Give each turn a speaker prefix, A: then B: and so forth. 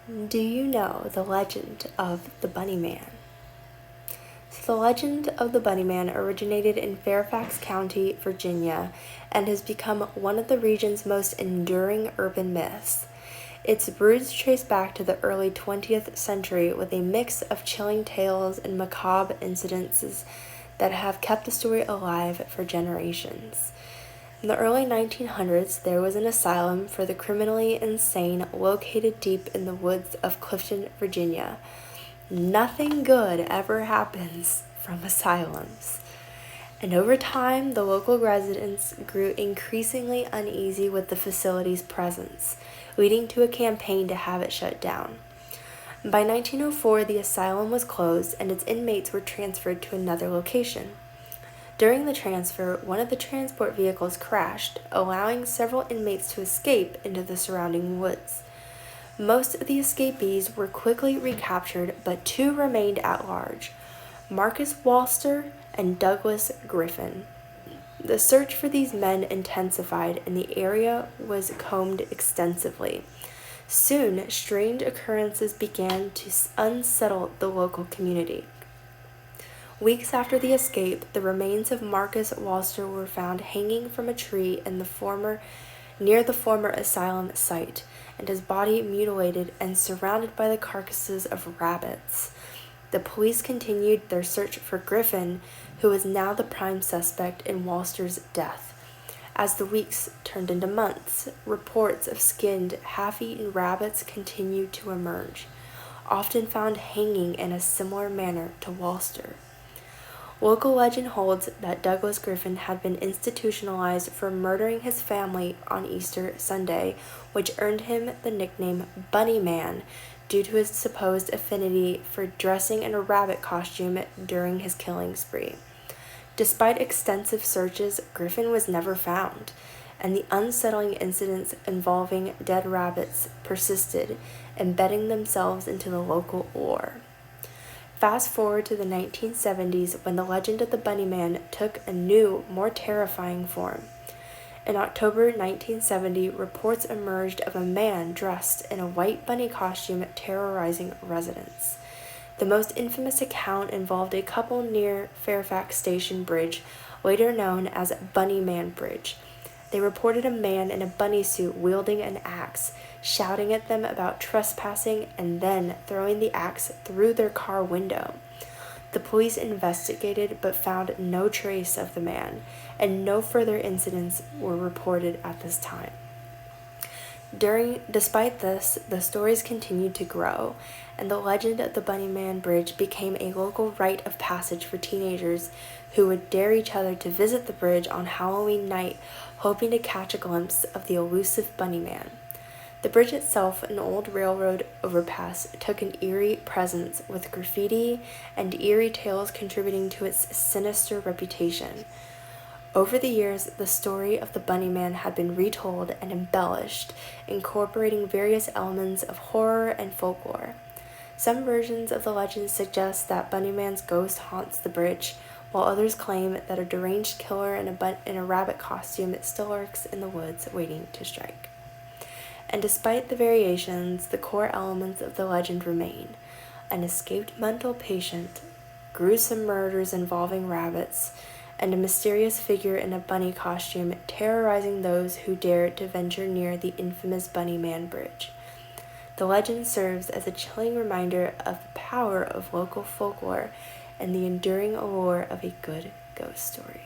A: Do you know the legend of the Bunny Man? So the legend of the Bunny Man originated in Fairfax County, Virginia, and has become one of the region's most enduring urban myths. Its roots trace back to the early 20th century with a mix of chilling tales and macabre incidences that have kept the story alive for generations. In the early 1900s, there was an asylum for the criminally insane located deep in the woods of Clifton, Virginia. Nothing good ever happens from asylums. And over time, the local residents grew increasingly uneasy with the facility's presence, leading to a campaign to have it shut down. By 1904, the asylum was closed and its inmates were transferred to another location. During the transfer, one of the transport vehicles crashed, allowing several inmates to escape into the surrounding woods. Most of the escapees were quickly recaptured, but two remained at large: Marcus Walster and Douglas Griffin. The search for these men intensified, and the area was combed extensively. Soon, strange occurrences began to unsettle the local community. Weeks after the escape, the remains of Marcus Walster were found hanging from a tree near the former asylum site, and his body mutilated and surrounded by the carcasses of rabbits. The police continued their search for Griffin, who was now the prime suspect in Walster's death. As the weeks turned into months, reports of skinned, half-eaten rabbits continued to emerge, often found hanging in a similar manner to Walster. Local legend holds that Douglas Griffin had been institutionalized for murdering his family on Easter Sunday, which earned him the nickname Bunny Man due to his supposed affinity for dressing in a rabbit costume during his killing spree. Despite extensive searches, Griffin was never found, and the unsettling incidents involving dead rabbits persisted, embedding themselves into the local lore. Fast forward to the 1970s when the legend of the Bunny Man took a new, more terrifying form. In October 1970, reports emerged of a man dressed in a white bunny costume terrorizing residents. The most infamous account involved a couple near Fairfax Station Bridge, later known as Bunny Man Bridge. They reported a man in a bunny suit wielding an axe, shouting at them about trespassing and then throwing the axe through their car window. The police investigated but found no trace of the man, and no further incidents were reported at this time. Despite this, the stories continued to grow, and the legend of the Bunny Man Bridge became a local rite of passage for teenagers who would dare each other to visit the bridge on Halloween night, hoping to catch a glimpse of the elusive Bunny Man. The bridge itself, an old railroad overpass, took an eerie presence, with graffiti and eerie tales contributing to its sinister reputation. Over the years, the story of the Bunny Man had been retold and embellished, incorporating various elements of horror and folklore. Some versions of the legend suggest that Bunny Man's ghost haunts the bridge, while others claim that a deranged killer in a rabbit costume still lurks in the woods waiting to strike. And despite the variations, the core elements of the legend remain: an escaped mental patient, gruesome murders involving rabbits, and a mysterious figure in a bunny costume terrorizing those who dare to venture near the infamous Bunny Man Bridge. The legend serves as a chilling reminder of the power of local folklore and the enduring allure of a good ghost story.